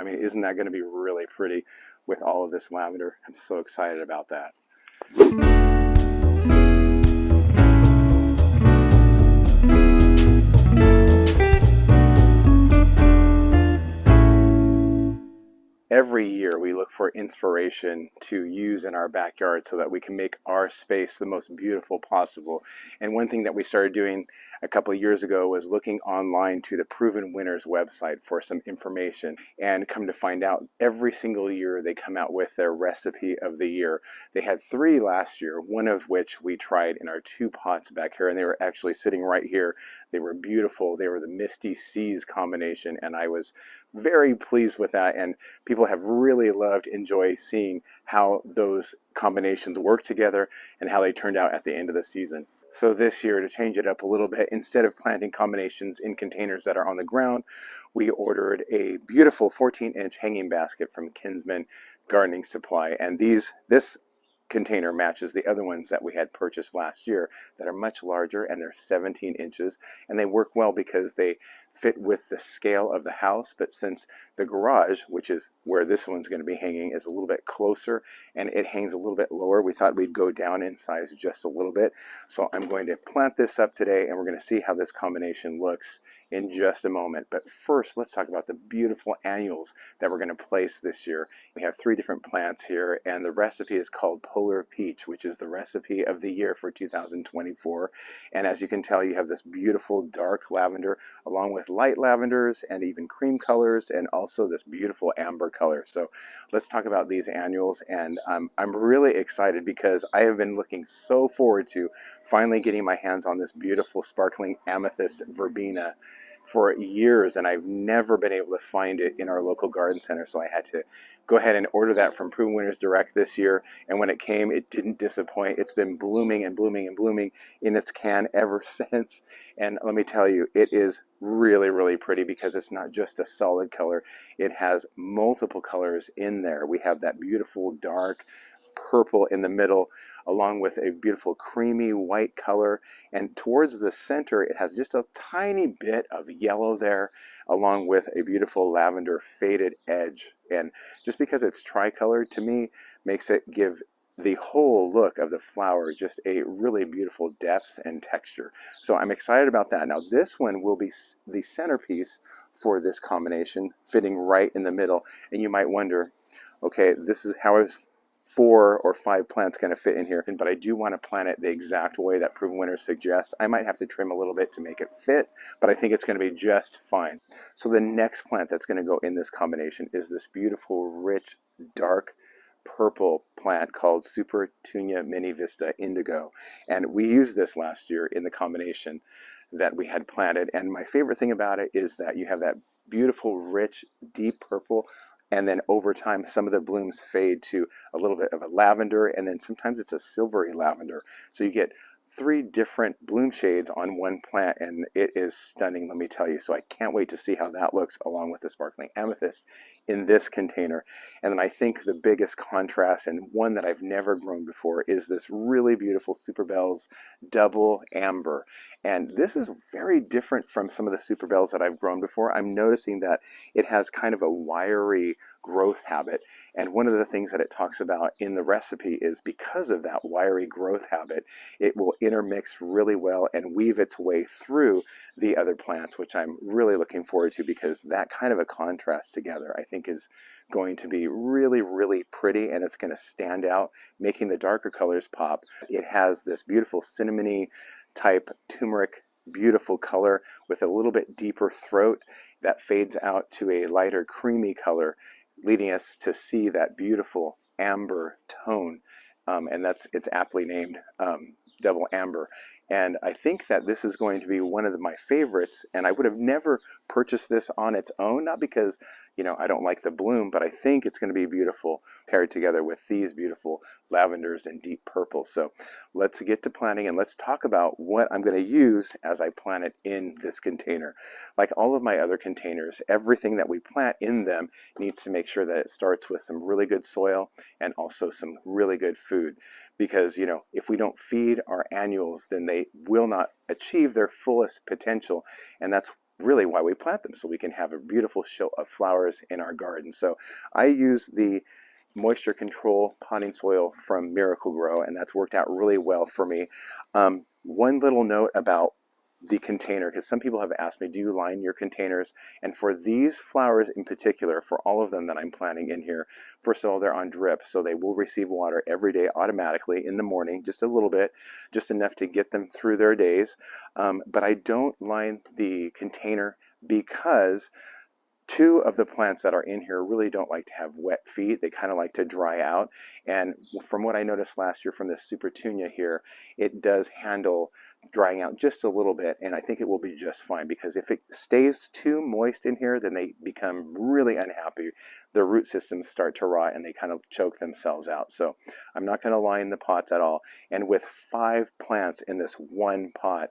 I mean, isn't that going to be really pretty with all of this lavender? I'm so excited about that. Every year we look for inspiration to use in our backyard so that we can make our space the most beautiful possible. And one thing that we started doing a couple of years ago was looking online to the Proven Winners website for some information. And come to find out, every single year they come out with their recipe of the year. They had 3 last year, one of which we tried in our 2 pots back here, and they were actually sitting right here. They were beautiful. They were the Misty Seas combination, and I was very pleased with that. And people have really enjoy seeing how those combinations work together and how they turned out at the end of the season. So this year, to change it up a little bit, instead of planting combinations in containers that are on the ground, we ordered a beautiful 14-inch hanging basket from Kinsman Gardening Supply. And this container matches the other ones that we had purchased last year that are much larger, and they're 17 inches, and they work well because they fit with the scale of the house. But since the garage, which is where this one's going to be hanging, is a little bit closer and it hangs a little bit lower, we thought we'd go down in size just a little bit. So I'm going to plant this up today, and we're going to see how this combination looks in just a moment. But first, let's talk about the beautiful annuals that we're going to place this year. We have 3 different plants here, and the recipe is called Polar Peach, which is the recipe of the year for 2024. And as you can tell, you have this beautiful dark lavender along with light lavenders and even cream colors, and also this beautiful amber color. So let's talk about these annuals. And I'm really excited because I have been looking so forward to finally getting my hands on this beautiful sparkling amethyst verbena for years, and I've never been able to find it in our local garden center. So I had to go ahead and order that from Proven Winners Direct this year, and when it came, it didn't disappoint. It's been blooming and blooming and blooming in its can ever since. And let me tell you, it is really pretty because it's not just a solid color. It has multiple colors in there. We have that beautiful dark purple in the middle, along with a beautiful creamy white color, and towards the center it has just a tiny bit of yellow there, along with a beautiful lavender faded edge. And just because it's tricolored, to me, makes it give the whole look of the flower just a really beautiful depth and texture. So I'm excited about that. Now this one will be the centerpiece for this combination, fitting right in the middle. And you might wonder, okay, this is how is 4 or 5 plants going to fit in here, but I do want to plant it the exact way that Proven Winners suggests. I might have to trim a little bit to make it fit, but I think it's going to be just fine. So the next plant that's going to go in this combination is this beautiful, rich, dark purple plant called Supertunia Mini Vista Indigo. And we used this last year in the combination that we had planted. And my favorite thing about it is that you have that beautiful, rich, deep purple, and then over time some of the blooms fade to a little bit of a lavender, and then sometimes it's a silvery lavender. So you get 3 different bloom shades on one plant, and it is stunning, let me tell you. So I can't wait to see how that looks along with the sparkling amethyst in this container. And then I think the biggest contrast, and one that I've never grown before, is this really beautiful Super Bells Double Amber. And this is very different from some of the Super Bells that I've grown before. I'm noticing that it has kind of a wiry growth habit. And one of the things that it talks about in the recipe is because of that wiry growth habit, it will intermix really well and weave its way through the other plants, which I'm really looking forward to, because that kind of a contrast together I think is going to be really pretty, and it's going to stand out, making the darker colors pop. It has this beautiful cinnamony type turmeric beautiful color with a little bit deeper throat that fades out to a lighter creamy color, leading us to see that beautiful amber tone, and it's aptly named Double Amber. And I think that this is going to be one of my favorites, and I would have never purchased this on its own, not because I don't like the bloom, but I think it's going to be beautiful paired together with these beautiful lavenders and deep purples. So let's get to planting, and let's talk about what I'm going to use as I plant it in this container. Like all of my other containers, everything that we plant in them needs to make sure that it starts with some really good soil and also some really good food. Because if we don't feed our annuals, then they will not achieve their fullest potential. And that's really why we plant them, so we can have a beautiful show of flowers in our garden. So I use the moisture control potting soil from Miracle-Gro, and that's worked out really well for me. One little note about the container, because some people have asked me, do you line your containers? And for these flowers in particular, for all of them that I'm planting in here, first of all, they're on drip, so they will receive water every day automatically in the morning, just a little bit, just enough to get them through their days. But I don't line the container because two of the plants that are in here really don't like to have wet feet. They kind of like to dry out. And from what I noticed last year from the Super Tunia here, it does handle drying out just a little bit, and I think it will be just fine, because if it stays too moist in here, then they become really unhappy. Their root systems start to rot and they kind of choke themselves out. So I'm not going to line the pots at all. And with 5 plants in this one pot,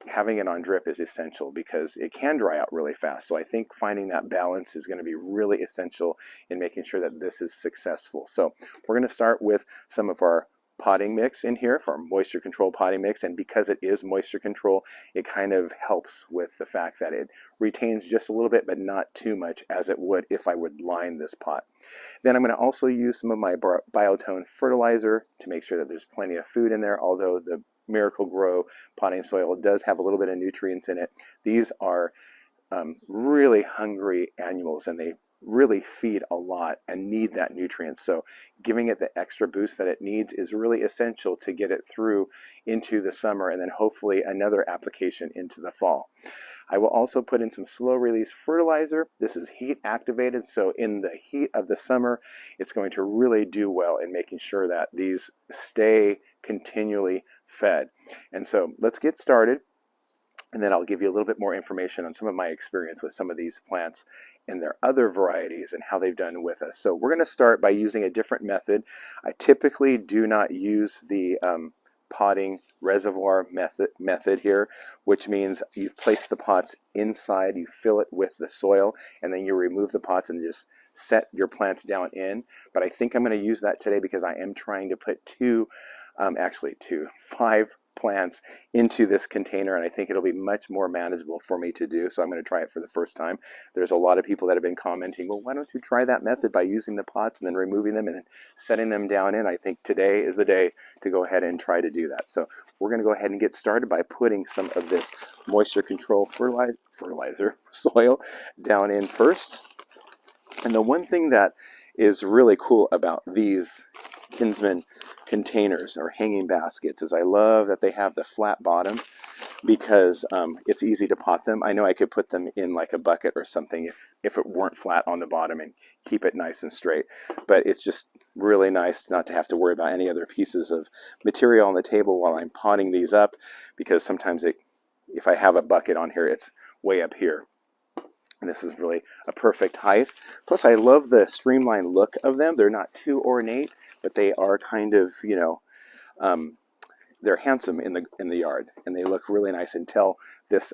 having it on drip is essential because it can dry out really fast. So I think finding that balance is going to be really essential in making sure that this is successful. So we're going to start with some of our potting mix in here, for our moisture control potting mix, and because it is moisture control, it kind of helps with the fact that it retains just a little bit, but not too much as it would if I would line this pot. Then I'm going to also use some of my Biotone fertilizer to make sure that there's plenty of food in there, although the Miracle-Gro potting soil does have a little bit of nutrients in it. These are really hungry annuals, and they really feed a lot and need that nutrient. So giving it the extra boost that it needs is really essential to get it through into the summer, and then hopefully another application into the fall. I will also put in some slow release fertilizer. This is heat activated, so in the heat of the summer, it's going to really do well in making sure that these stay continually fed. And so let's get started. And then I'll give you a little bit more information on some of my experience with some of these plants and their other varieties and how they've done with us. So we're going to start by using a different method. I typically do not use the potting reservoir method here, which means you place the pots inside, you fill it with the soil, and then you remove the pots and just set your plants down in. But I think I'm going to use that today because I am trying to put 5 plants into this container, and I think it'll be much more manageable for me to do. So I'm going to try it for the first time. There's a lot of people that have been commenting, well, why don't you try that method by using the pots and then removing them and then setting them down in? I think today is the day to go ahead and try to do that. So we're going to go ahead and get started by putting some of this moisture control fertilizer soil down in first. And the one thing that is really cool about these Kinsman containers or hanging baskets is I love that they have the flat bottom, because it's easy to pot them. I know I could put them in like a bucket or something if it weren't flat on the bottom and keep it nice and straight, but it's just really nice not to have to worry about any other pieces of material on the table while I'm potting these up, because sometimes if I have a bucket on here, it's way up here. And this is really a perfect height. Plus, I love the streamlined look of them. They're not too ornate, but they are kind of, you know, they're handsome in the yard, and they look really nice until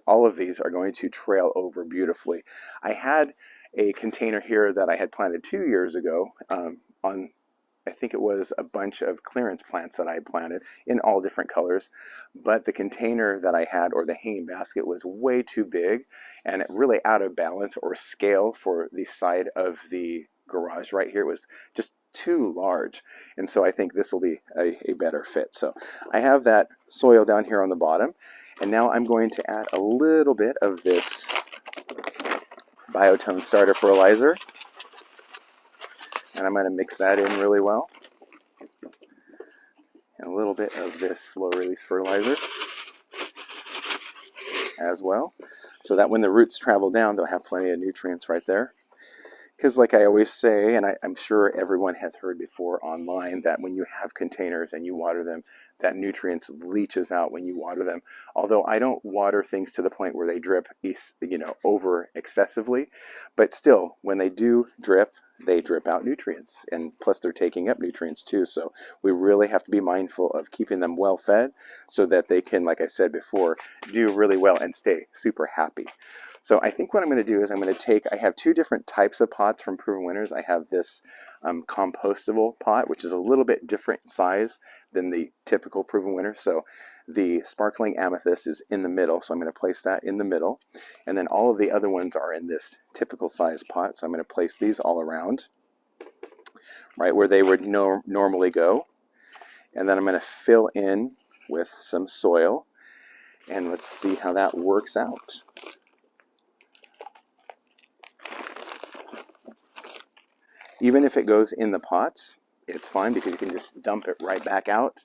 all of these are going to trail over beautifully. I had a container here that I had planted 2 years ago on, I think it was a bunch of clearance plants that I planted in all different colors, but the container that I had, or the hanging basket, was way too big and really out of balance or scale for the side of the garage right here. It was just too large, and so I think this will be a better fit. So I have that soil down here on the bottom, and now I'm going to add a little bit of this Biotone starter fertilizer, and I'm going to mix that in really well. And a little bit of this slow release fertilizer as well, so that when the roots travel down, they'll have plenty of nutrients right there. Because like I always say, and I'm sure everyone has heard before online, that when you have containers and you water them, that nutrients leaches out when you water them. Although I don't water things to the point where they drip, you know, over excessively, but still, when they do drip, they drip out nutrients, and plus they're taking up nutrients too. So we really have to be mindful of keeping them well fed so that they can, like I said before, do really well and stay super happy. So I think what I'm going to do is I'm going to take, I have two different types of pots from Proven Winners. I have this compostable pot, which is a little bit different size than the typical Proven Winner. So the sparkling amethyst is in the middle, so I'm going to place that in the middle. And then all of the other ones are in this typical size pot, so I'm going to place these all around, right where they would normally go. And then I'm going to fill in with some soil, and let's see how that works out. Even if it goes in the pots, it's fine because you can just dump it right back out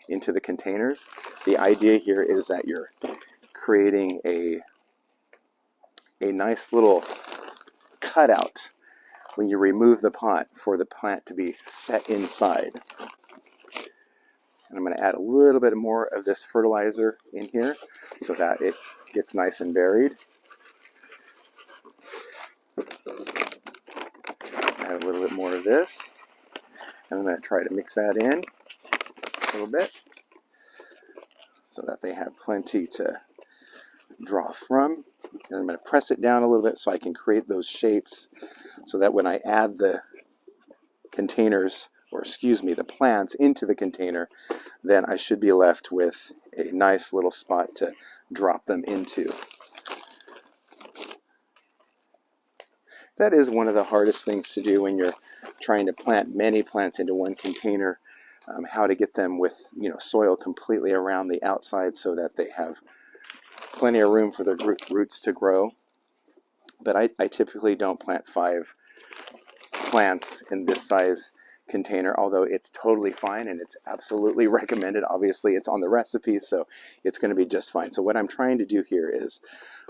into the containers. The idea here is that you're creating a nice little cutout when you remove the pot for the plant to be set inside. And I'm going to add a little bit more of this fertilizer in here so that it gets nice and buried. Add a little bit more of this. And I'm going to try to mix that in a little bit so that they have plenty to draw from. And I'm going to press it down a little bit so I can create those shapes so that when I add the containers, or excuse me, the plants into the container, then I should be left with a nice little spot to drop them into. That is one of the hardest things to do when you're trying to plant many plants into one container, how to get them with soil completely around the outside so that they have plenty of room for the roots to grow. But I typically don't plant 5 plants in this size container, although it's totally fine and it's absolutely recommended. Obviously it's on the recipe, so it's going to be just fine. So what I'm trying to do here is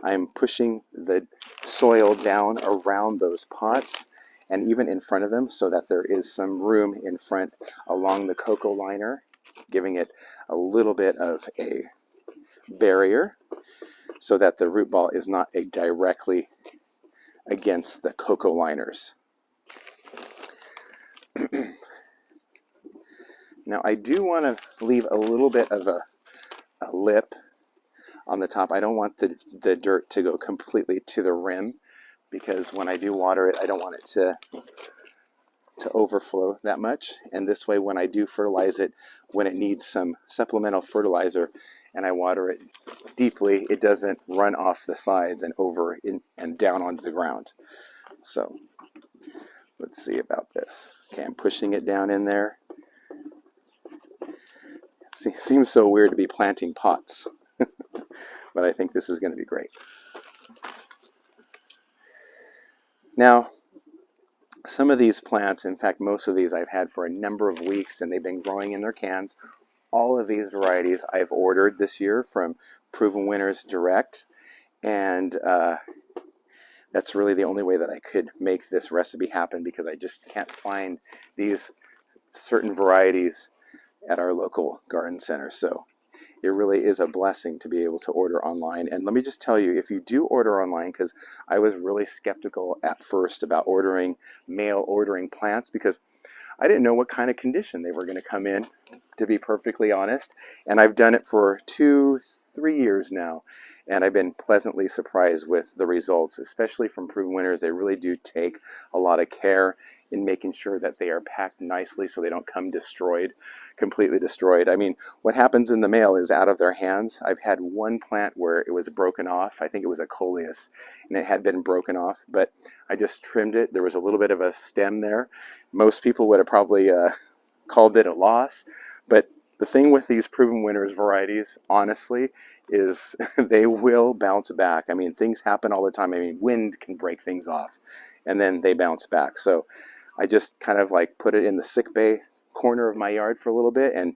I'm pushing the soil down around those pots and even in front of them so that there is some room in front along the cocoa liner, giving it a little bit of a barrier so that the root ball is not directly against the cocoa liners. Now I do want to leave a little bit of a lip on the top. I don't want the dirt to go completely to the rim because when I do water it, I don't want it to overflow that much. And this way when I do fertilize it, when it needs some supplemental fertilizer and I water it deeply, it doesn't run off the sides and over and down onto the ground. So let's see about this. Okay, I'm pushing it down in there. Seems so weird to be planting pots, but I think this is going to be great. Now, some of these plants, in fact, most of these I've had for a number of weeks and they've been growing in their cans. All of these varieties I've ordered this year from Proven Winners Direct, and that's really the only way that I could make this recipe happen because I just can't find these certain varieties at our local garden center. So it really is a blessing to be able to order online. And let me just tell you, if you do order online, because I was really skeptical at first about mail ordering plants because I didn't know what kind of condition they were going to come in, to be perfectly honest. And I've done it for 2-3 years now, and I've been pleasantly surprised with the results, especially from Proven Winners. They really do take a lot of care in making sure that they are packed nicely so they don't come completely destroyed. I mean, what happens in the mail is out of their hands. I've had one plant where it was broken off. I think it was a coleus, and it had been broken off, but I just trimmed it. There was a little bit of a stem there. Most people would have probably called it a loss, but the thing with these Proven Winners varieties, honestly, is they will bounce back. I mean, things happen all the time. I mean, wind can break things off, and then they bounce back. So I just kind of like put it in the sick bay corner of my yard for a little bit and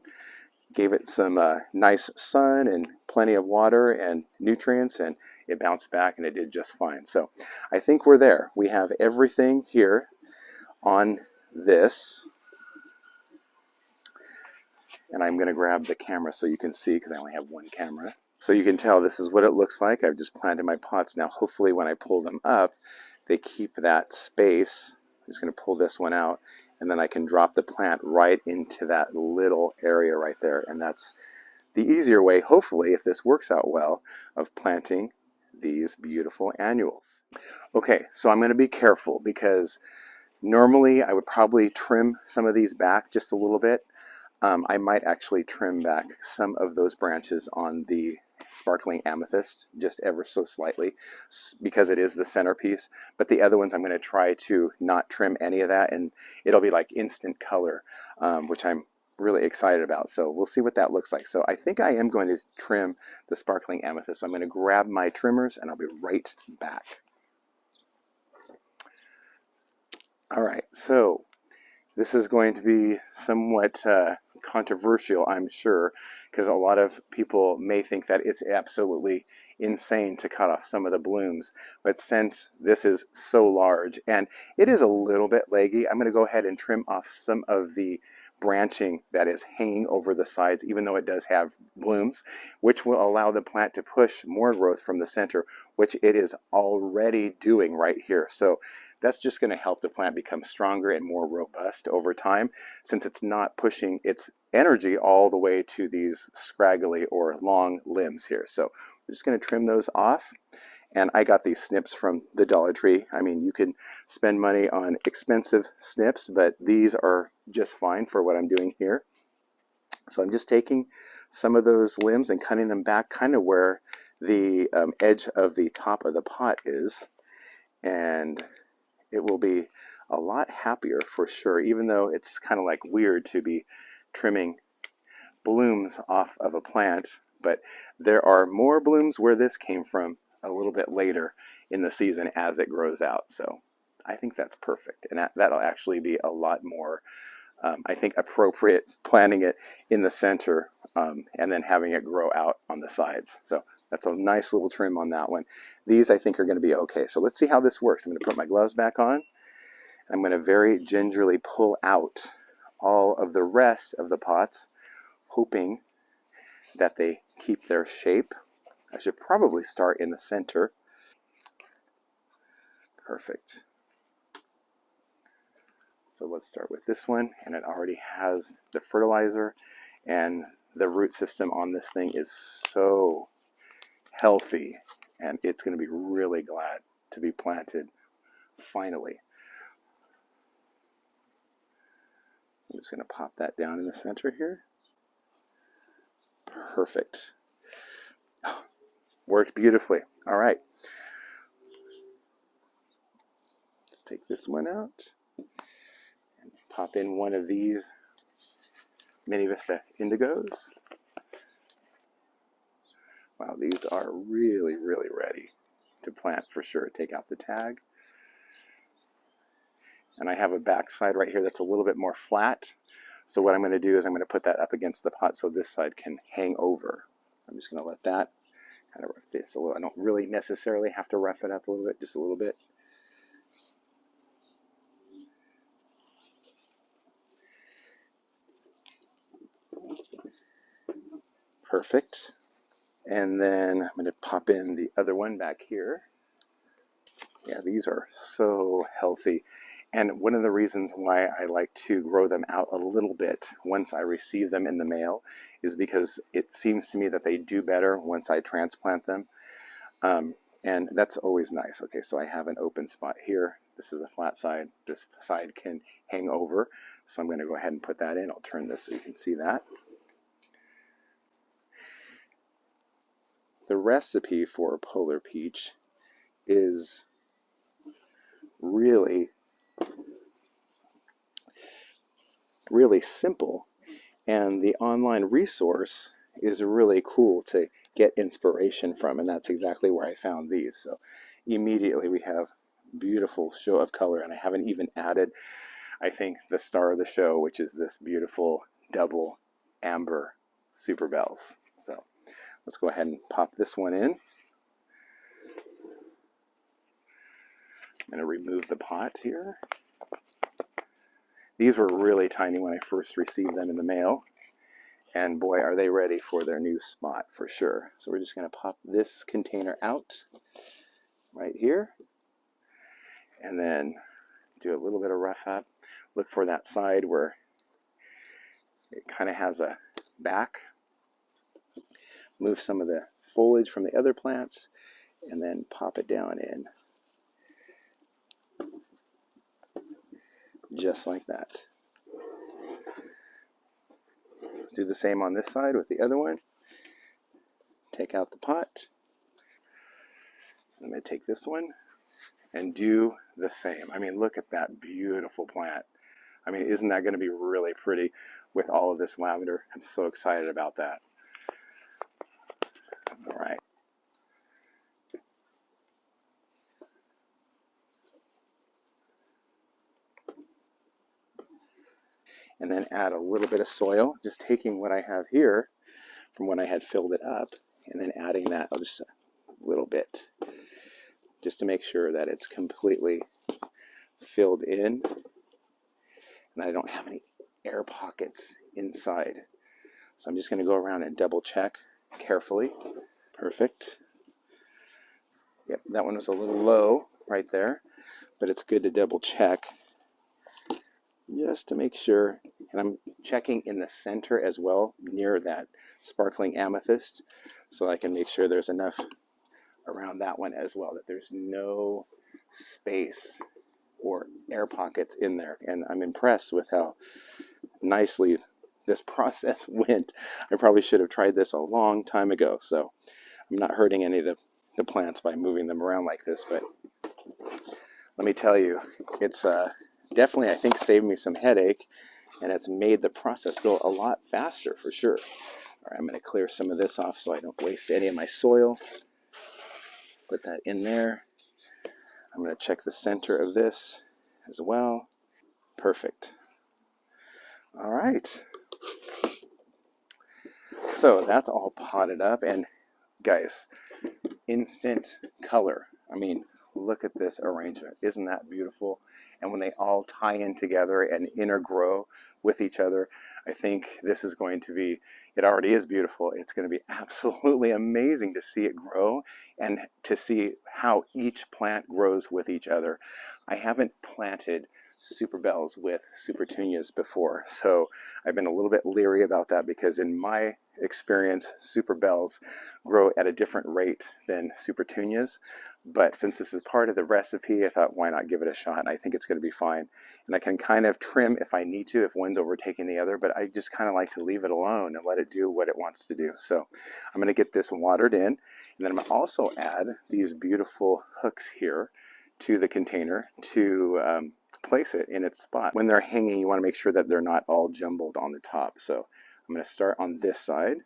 gave it some nice sun and plenty of water and nutrients, and it bounced back and it did just fine. So I think we're there. We have everything here on this. And I'm going to grab the camera so you can see because I only have one camera. So you can tell this is what it looks like. I've just planted my pots. Now hopefully when I pull them up, they keep that space. I'm just going to pull this one out and then I can drop the plant right into that little area right there. And that's the easier way, hopefully, if this works out well, of planting these beautiful annuals. Okay, so I'm going to be careful because normally I would probably trim some of these back just a little bit. I might actually trim back some of those branches on the sparkling amethyst just ever so slightly because it is the centerpiece, but the other ones I'm going to try to not trim any of that, and it'll be like instant color, which I'm really excited about. So we'll see what that looks like. So I think I am going to trim the sparkling amethyst. So I'm going to grab my trimmers and I'll be right back. All right, so this is going to be somewhat controversial, I'm sure, because a lot of people may think that it's absolutely insane to cut off some of the blooms. But since this is so large and it is a little bit leggy, I'm going to go ahead and trim off some of the branching that is hanging over the sides, even though it does have blooms, which will allow the plant to push more growth from the center, which it is already doing right here. So that's just going to help the plant become stronger and more robust over time, since it's not pushing its energy all the way to these scraggly or long limbs here. So we're just going to trim those off. And I got these snips from the Dollar Tree. I mean, you can spend money on expensive snips, but these are just fine for what I'm doing here. So I'm just taking some of those limbs and cutting them back kind of where the edge of the top of the pot is. And it will be a lot happier for sure, even though it's kind of like weird to be trimming blooms off of a plant. But there are more blooms where this came from a little bit later in the season as it grows out. So I think that's perfect. And that'll actually be a lot more, I think, appropriate planting it in the center and then having it grow out on the sides. So that's a nice little trim on that one. These I think are going to be okay. So let's see how this works. I'm going to put my gloves back on. I'm going to very gingerly pull out all of the rest of the pots, hoping that they keep their shape. I should probably start in the center. Perfect. So let's start with this one, and it already has the fertilizer, and the root system on this thing is so healthy, and it's going to be really glad to be planted finally. So I'm just going to pop that down in the center here. Perfect. Worked beautifully. All right. Let's take this one out and pop in one of these Mini Vista Indigos. Wow, these are really, really ready to plant for sure. Take out the tag. And I have a backside right here that's a little bit more flat. So what I'm going to do is I'm going to put that up against the pot so this side can hang over. I'm just going to let that kind of rough this a little. I don't really necessarily have to rough it up a little bit, just a little bit. Perfect. And then I'm going to pop in the other one back here. Yeah, these are so healthy. And one of the reasons why I like to grow them out a little bit once I receive them in the mail is because it seems to me that they do better once I transplant them. And that's always nice. Okay, so I have an open spot here. This is a flat side. This side can hang over. So I'm going to go ahead and put that in. I'll turn this so you can see that. The recipe for Polar Peach is really simple, and the online resource is really cool to get inspiration from, and that's exactly where I found these. So immediately we have beautiful show of color, and I haven't even added, I think, the star of the show, which is this beautiful double amber Super Bells. So let's go ahead and pop this one in. I'm going to remove the pot here. These were really tiny when I first received them in the mail. And boy, are they ready for their new spot for sure. So we're just going to pop this container out right here. And then do a little bit of rough up. Look for that side where it kind of has a back. Move some of the foliage from the other plants. and then pop it down in, just like that. Let's do the same on this side with the other one. Take out the pot. I'm going to take this one and do the same. I mean, look at that beautiful plant. I mean, isn't that going to be really pretty with all of this lavender? I'm so excited about that. All right. And then add a little bit of soil, just taking what I have here from when I had filled it up, and then adding that just a little bit, just to make sure that it's completely filled in and I don't have any air pockets inside. So I'm just going to go around and double check carefully. Perfect. Yep, that one was a little low right there, but it's good to double check just to make sure. And I'm checking in the center as well, near that sparkling amethyst, so I can make sure there's enough around that one as well, that there's no space or air pockets in there. And I'm impressed with how nicely this process went. I probably should have tried this a long time ago, so I'm not hurting any of the plants by moving them around like this, but let me tell you, it's definitely, I think, saved me some headache, and it's made the process go a lot faster for sure. All right, I'm going to clear some of this off so I don't waste any of my soil. Put that in there. I'm going to check the center of this as well. Perfect. All right. So that's all potted up, and guys, instant color. I mean, look at this arrangement. Isn't that beautiful? And when they all tie in together and intergrow with each other, I think this is going to be, it already is beautiful. It's going to be absolutely amazing to see it grow and to see how each plant grows with each other. I haven't planted Superbells with Supertunias before, so I've been a little bit leery about that, because in my experience, Superbells grow at a different rate than Supertunias. But since this is part of the recipe, I thought, why not give it a shot? And I think it's going to be fine. And I can kind of trim if I need to, if one's overtaking the other, but I just kind of like to leave it alone and let it do what it wants to do. So I'm going to get this watered in, and then I'm going to also add these beautiful hooks here to the container to place it in its spot. When they're hanging, you want to make sure that they're not all jumbled on the top. So I'm going to start on this side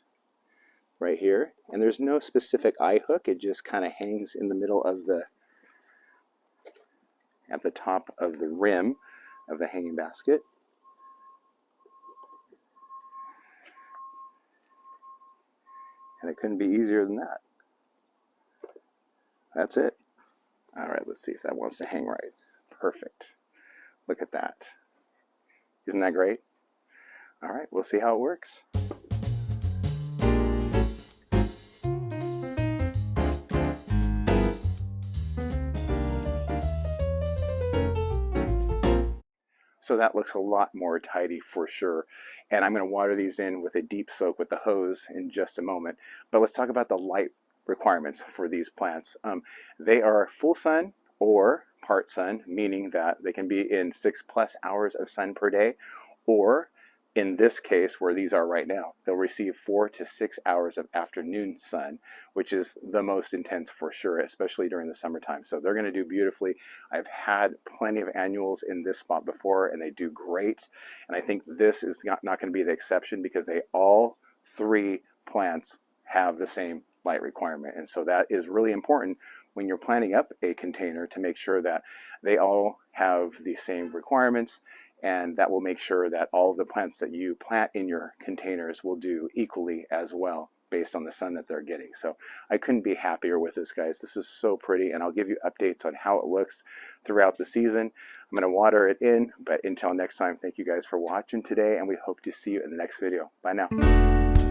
right here, and there's no specific eye hook. It just kind of hangs in the middle of at the top of the rim of the hanging basket. And it couldn't be easier than that. That's it. All right, let's see if that wants to hang right. Perfect. Look at that. Isn't that great? All right, we'll see how it works. So that looks a lot more tidy for sure. And I'm going to water these in with a deep soak with the hose in just a moment. But let's talk about the light requirements for these plants. They are full sun or part sun, meaning that they can be in 6+ hours of sun per day, or in this case, where these are right now, they'll receive 4 to 6 hours of afternoon sun, which is the most intense for sure, especially during the summertime. So they're going to do beautifully. I've had plenty of annuals in this spot before, and they do great. And I think this is not going to be the exception, because they all 3 plants have the same light requirement. And so that is really important when you're planning up a container, to make sure that they all have the same requirements. And that will make sure that all of the plants that you plant in your containers will do equally as well, based on the sun that they're getting. So I couldn't be happier with this, guys. This is so pretty, and I'll give you updates on how it looks throughout the season. I'm going to water it in, but until next time, thank you guys for watching today, and we hope to see you in the next video. Bye now.